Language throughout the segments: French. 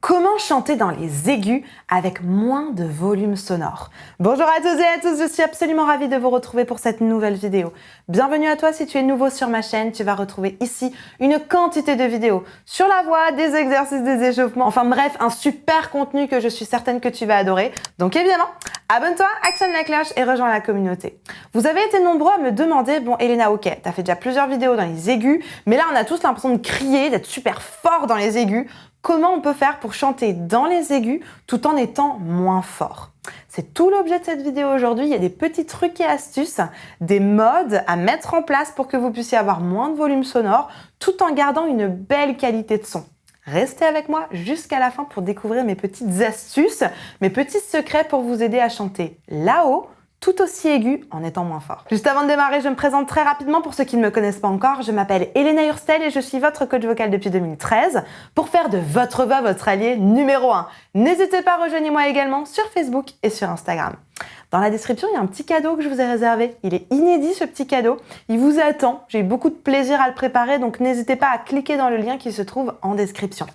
Comment chanter dans les aigus avec moins de volume sonore? Bonjour à tous et à tous, je suis absolument ravie de vous retrouver pour cette nouvelle vidéo. Bienvenue à toi si tu es nouveau sur ma chaîne, tu vas retrouver ici une quantité de vidéos sur la voix, des exercices, des échauffements, enfin bref, un super contenu que je suis certaine que tu vas adorer. Donc évidemment, abonne-toi, actionne la cloche et rejoins la communauté. Vous avez été nombreux à me demander, bon Elena, ok, t'as fait déjà plusieurs vidéos dans les aigus, mais là on a tous l'impression de crier, d'être super fort dans les aigus. Comment on peut faire pour chanter dans les aigus tout en étant moins fort? C'est tout l'objet de cette vidéo aujourd'hui. Il y a des petits trucs et astuces, des modes à mettre en place pour que vous puissiez avoir moins de volume sonore tout en gardant une belle qualité de son. Restez avec moi jusqu'à la fin pour découvrir mes petites astuces, mes petits secrets pour vous aider à chanter là-haut, tout aussi aigu en étant moins fort. Juste avant de démarrer, je me présente très rapidement pour ceux qui ne me connaissent pas encore. Je m'appelle Elena Hurstel et je suis votre coach vocal depuis 2013 pour faire de votre voix votre allié numéro 1. N'hésitez pas, rejoignez-moi également sur Facebook et sur Instagram. Dans la description, il y a un petit cadeau que je vous ai réservé. Il est inédit ce petit cadeau. Il vous attend. J'ai eu beaucoup de plaisir à le préparer, donc n'hésitez pas à cliquer dans le lien qui se trouve en description.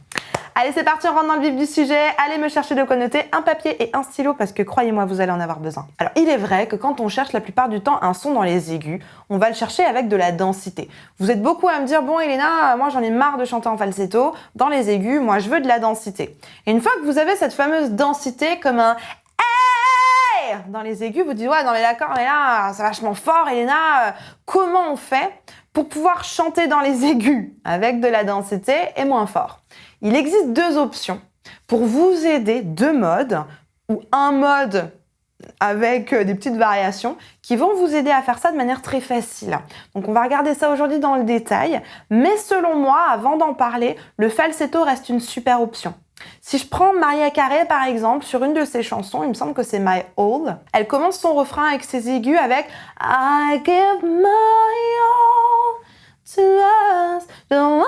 Allez, c'est parti, on rentre dans le vif du sujet. Allez me chercher de quoi noter, un papier et un stylo parce que croyez-moi, vous allez en avoir besoin. Alors, il est vrai que quand on cherche la plupart du temps un son dans les aigus, on va le chercher avec de la densité. Vous êtes beaucoup à me dire, bon Elena, moi j'en ai marre de chanter en falsetto. Dans les aigus, moi je veux de la densité. Et une fois que vous avez cette fameuse densité comme un hey dans les aigus, vous dites, ouais, non mais d'accord, mais là, c'est vachement fort, Elena. Comment on fait pour pouvoir chanter dans les aigus avec de la densité et moins fort? Il existe deux options pour vous aider, deux modes, ou un mode avec des petites variations qui vont vous aider à faire ça de manière très facile. Donc on va regarder ça aujourd'hui dans le détail, mais selon moi, avant d'en parler, le falsetto reste une super option. Si je prends Mariah Carey par exemple, sur une de ses chansons, il me semble que c'est My All, elle commence son refrain avec ses aigus avec I give my all to us, the one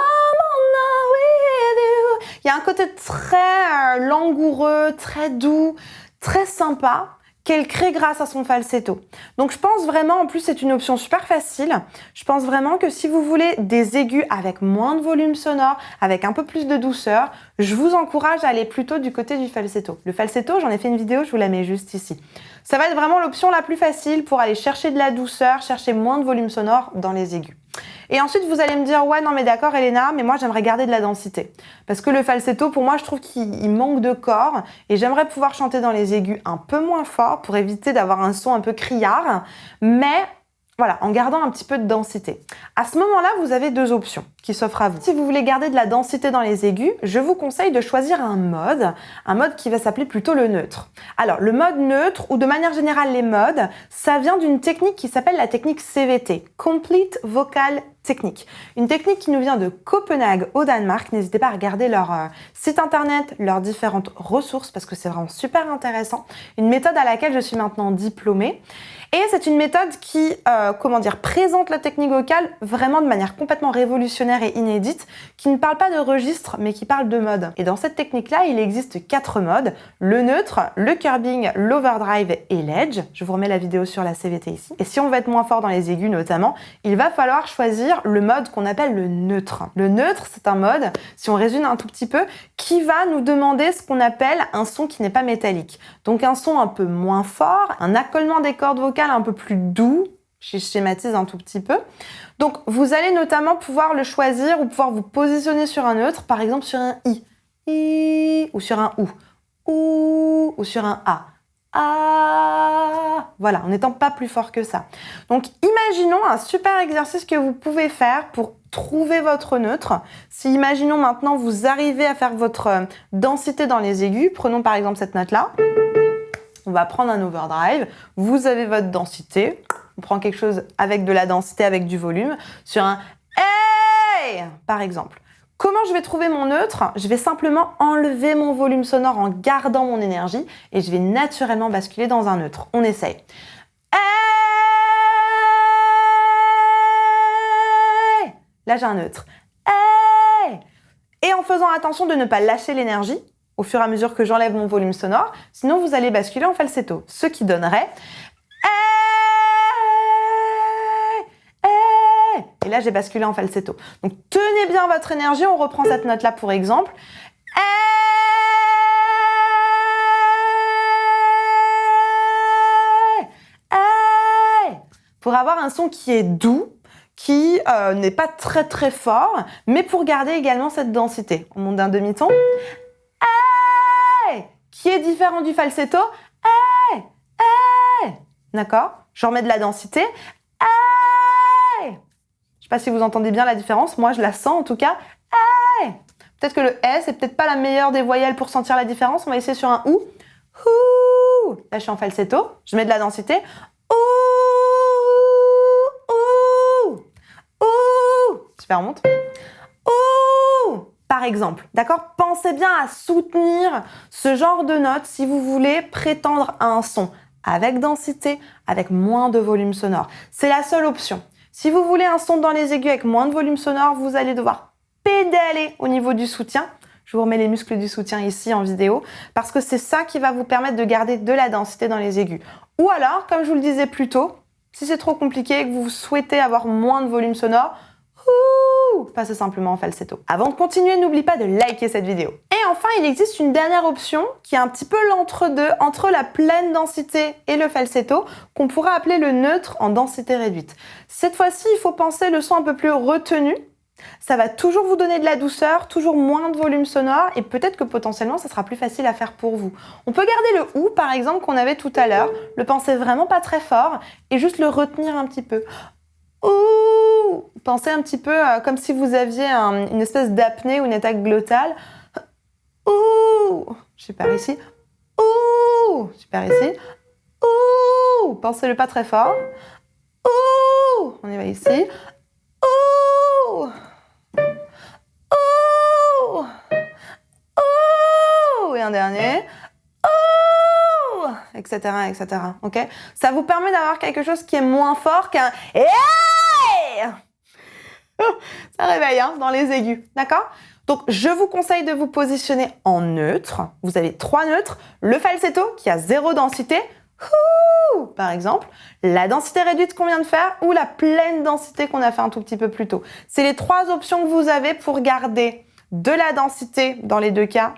with you. Il y a un côté très langoureux, très doux, très sympa qu'elle crée grâce à son falsetto. Donc je pense vraiment, en plus c'est une option super facile, je pense vraiment que si vous voulez des aigus avec moins de volume sonore, avec un peu plus de douceur, je vous encourage à aller plutôt du côté du falsetto. Le falsetto, j'en ai fait une vidéo, je vous la mets juste ici. Ça va être vraiment l'option la plus facile pour aller chercher de la douceur, chercher moins de volume sonore dans les aigus. Et ensuite, vous allez me dire, ouais, non mais d'accord Elena, mais moi j'aimerais garder de la densité. Parce que le falsetto, pour moi, je trouve qu'il manque de corps et j'aimerais pouvoir chanter dans les aigus un peu moins fort pour éviter d'avoir un son un peu criard, mais voilà, en gardant un petit peu de densité. À ce moment-là, vous avez deux options qui s'offrent à vous. Si vous voulez garder de la densité dans les aigus, je vous conseille de choisir un mode qui va s'appeler plutôt le neutre. Alors, le mode neutre, ou de manière générale les modes, ça vient d'une technique qui s'appelle la technique CVT, Complete Vocal Technique. Une technique qui nous vient de Copenhague au Danemark. N'hésitez pas à regarder leur site internet, leurs différentes ressources parce que c'est vraiment super intéressant. Une méthode à laquelle je suis maintenant diplômée. Et c'est une méthode qui, présente la technique vocale vraiment de manière complètement révolutionnaire et inédite, qui ne parle pas de registre, mais qui parle de mode. Et dans cette technique-là, il existe 4 modes: le neutre, le curbing, l'overdrive et l'edge. Je vous remets la vidéo sur la CVT ici. Et si on veut être moins fort dans les aigus notamment, il va falloir choisir le mode qu'on appelle le neutre. Le neutre, c'est un mode, si on résume un tout petit peu, qui va nous demander ce qu'on appelle un son qui n'est pas métallique. Donc un son un peu moins fort, un accolement des cordes vocales un peu plus doux, je schématise un tout petit peu. Donc vous allez notamment pouvoir le choisir ou pouvoir vous positionner sur un neutre, par exemple sur un I, ou sur un ou sur un A. Voilà, en n'étant pas plus fort que ça. Donc imaginons un super exercice que vous pouvez faire pour trouver votre neutre. Si imaginons maintenant vous arrivez à faire votre densité dans les aigus, prenons par exemple cette note-là. On va prendre un overdrive, vous avez votre densité, on prend quelque chose avec de la densité, avec du volume, sur un hey par exemple. Comment je vais trouver mon neutre? Je vais simplement enlever mon volume sonore en gardant mon énergie et je vais naturellement basculer dans un neutre. On essaye. Hey! Là j'ai un neutre. Hey! Et en faisant attention de ne pas lâcher l'énergie, au fur et à mesure que j'enlève mon volume sonore, sinon vous allez basculer en falsetto, ce qui donnerait et là j'ai basculé en falsetto. Donc tenez bien votre énergie, on reprend cette note là pour exemple. pour avoir un son qui est doux, qui n'est pas très très fort, mais pour garder également cette densité. On monte d'un demi-ton, hey, qui est différent du falsetto, hey, hey, d'accord? Je remets de la densité, hey. Je sais pas si vous entendez bien la différence, moi je la sens en tout cas, hey. Peut-être que le S, c'est peut-être pas la meilleure des voyelles pour sentir la différence, on va essayer sur un OU, ouh. Là je suis en falsetto, je mets de la densité, super, on monte. Ouh, par exemple, d'accord? Pensez bien à soutenir ce genre de notes si vous voulez prétendre à un son avec densité, avec moins de volume sonore. C'est la seule option. Si vous voulez un son dans les aigus avec moins de volume sonore, vous allez devoir pédaler au niveau du soutien. Je vous remets les muscles du soutien ici en vidéo parce que c'est ça qui va vous permettre de garder de la densité dans les aigus. Ou alors, comme je vous le disais plus tôt, si c'est trop compliqué et que vous souhaitez avoir moins de volume sonore, passez simplement en falsetto. Avant de continuer, n'oublie pas de liker cette vidéo. Et enfin, il existe une dernière option qui est un petit peu l'entre-deux entre la pleine densité et le falsetto, qu'on pourrait appeler le neutre en densité réduite. Cette fois-ci, il faut penser le son un peu plus retenu. Ça va toujours vous donner de la douceur, toujours moins de volume sonore et peut-être que potentiellement ça sera plus facile à faire pour vous. On peut garder le OU par exemple qu'on avait tout à l'heure, le penser vraiment pas très fort et juste le retenir un petit peu. Ouh, pensez un petit peu comme si vous aviez une espèce d'apnée ou une attaque glottale. Ouh, je suis par ici. Ouh, je suis par ici. Ouh, pensez-le pas très fort. Ouh, on y va ici. Ouh, ouh, ouh, et un dernier. Ouh, etc., etc. Ok? Ça vous permet d'avoir quelque chose qui est moins fort qu'un hey! Ça réveille hein, dans les aigus, d'accord? Donc, je vous conseille de vous positionner en neutre. Vous avez 3 neutres. Le falsetto qui a 0 densité, par exemple, la densité réduite qu'on vient de faire ou la pleine densité qu'on a fait un tout petit peu plus tôt. C'est les 3 options que vous avez pour garder de la densité dans les 2 cas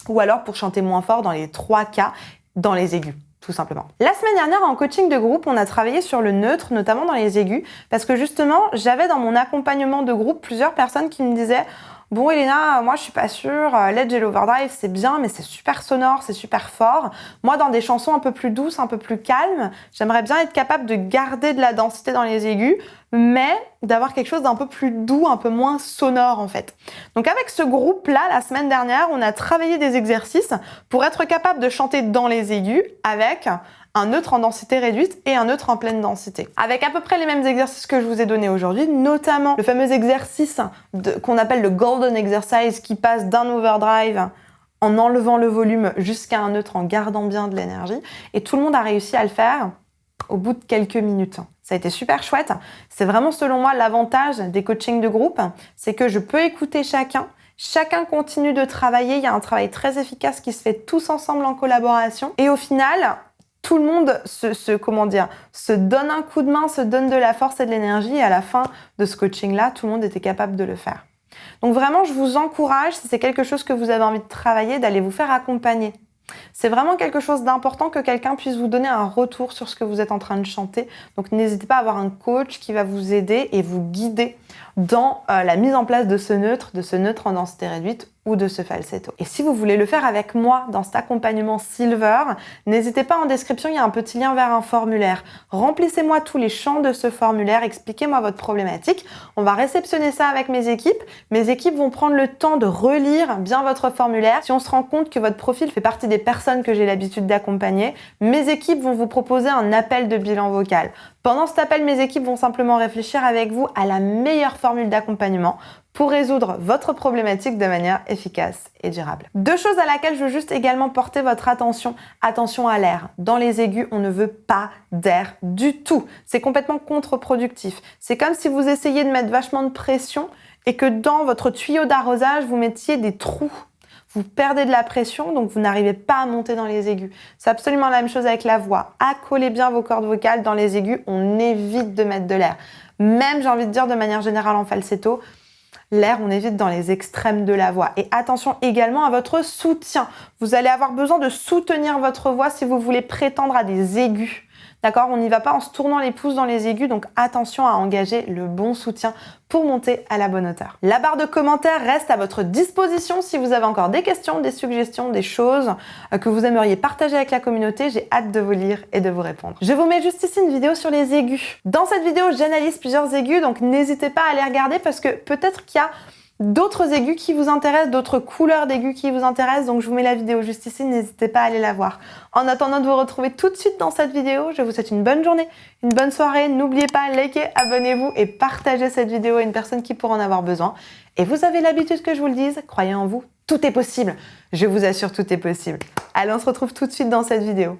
ou alors pour chanter moins fort dans les 3 cas dans les aigus. Tout simplement. La semaine dernière, en coaching de groupe, on a travaillé sur le neutre, notamment dans les aigus, parce que justement, j'avais dans mon accompagnement de groupe plusieurs personnes qui me disaient « Bon, Elena, moi, je suis pas sûre, l'edge et l'overdrive, c'est bien, mais c'est super sonore, c'est super fort. Moi, dans des chansons un peu plus douces, un peu plus calmes, j'aimerais bien être capable de garder de la densité dans les aigus, mais d'avoir quelque chose d'un peu plus doux, un peu moins sonore, en fait. » Donc, avec ce groupe-là, la semaine dernière, on a travaillé des exercices pour être capable de chanter dans les aigus avec un neutre en densité réduite et un neutre en pleine densité. Avec à peu près les mêmes exercices que je vous ai donnés aujourd'hui, notamment le fameux exercice qu'on appelle le golden exercise qui passe d'un overdrive en enlevant le volume jusqu'à un neutre en gardant bien de l'énergie. Et tout le monde a réussi à le faire au bout de quelques minutes. Ça a été super chouette. C'est vraiment selon moi l'avantage des coachings de groupe, c'est que je peux écouter chacun. Chacun continue de travailler. Il y a un travail très efficace qui se fait tous ensemble en collaboration. Et au final, tout le monde se donne un coup de main, se donne de la force et de l'énergie. Et à la fin de ce coaching-là, tout le monde était capable de le faire. Donc vraiment, je vous encourage, si c'est quelque chose que vous avez envie de travailler, d'aller vous faire accompagner. C'est vraiment quelque chose d'important que quelqu'un puisse vous donner un retour sur ce que vous êtes en train de chanter. Donc n'hésitez pas à avoir un coach qui va vous aider et vous guider dans la mise en place de ce neutre en densité réduite ou de ce falsetto. Et si vous voulez le faire avec moi dans cet accompagnement Silver, n'hésitez pas, en description, il y a un petit lien vers un formulaire. Remplissez-moi tous les champs de ce formulaire, expliquez-moi votre problématique. On va réceptionner ça avec mes équipes. Mes équipes vont prendre le temps de relire bien votre formulaire. Si on se rend compte que votre profil fait partie des personnes que j'ai l'habitude d'accompagner, mes équipes vont vous proposer un appel de bilan vocal. Pendant cet appel, mes équipes vont simplement réfléchir avec vous à la meilleure formule d'accompagnement pour résoudre votre problématique de manière efficace et durable. 2 choses à laquelle je veux juste également porter votre attention. Attention à l'air. Dans les aigus, on ne veut pas d'air du tout. C'est complètement contre-productif. C'est comme si vous essayiez de mettre vachement de pression et que dans votre tuyau d'arrosage, vous mettiez des trous. Vous perdez de la pression, donc vous n'arrivez pas à monter dans les aigus. C'est absolument la même chose avec la voix. Accolez bien vos cordes vocales dans les aigus, on évite de mettre de l'air. Même, j'ai envie de dire, de manière générale en falsetto, l'air, on évite dans les extrêmes de la voix. Et attention également à votre soutien. Vous allez avoir besoin de soutenir votre voix si vous voulez prétendre à des aigus. D'accord? On n'y va pas en se tournant les pouces dans les aigus, donc attention à engager le bon soutien pour monter à la bonne hauteur. La barre de commentaires reste à votre disposition si vous avez encore des questions, des suggestions, des choses que vous aimeriez partager avec la communauté. J'ai hâte de vous lire et de vous répondre. Je vous mets juste ici une vidéo sur les aigus. Dans cette vidéo, j'analyse plusieurs aigus, donc n'hésitez pas à les regarder parce que peut-être qu'il y a d'autres aigus qui vous intéressent, d'autres couleurs d'aigus qui vous intéressent, donc je vous mets la vidéo juste ici, n'hésitez pas à aller la voir. En attendant de vous retrouver tout de suite dans cette vidéo, je vous souhaite une bonne journée, une bonne soirée, n'oubliez pas, likez, abonnez-vous et partagez cette vidéo à une personne qui pourra en avoir besoin. Et vous avez l'habitude que je vous le dise, croyez en vous, tout est possible. Je vous assure, tout est possible. Allez, on se retrouve tout de suite dans cette vidéo.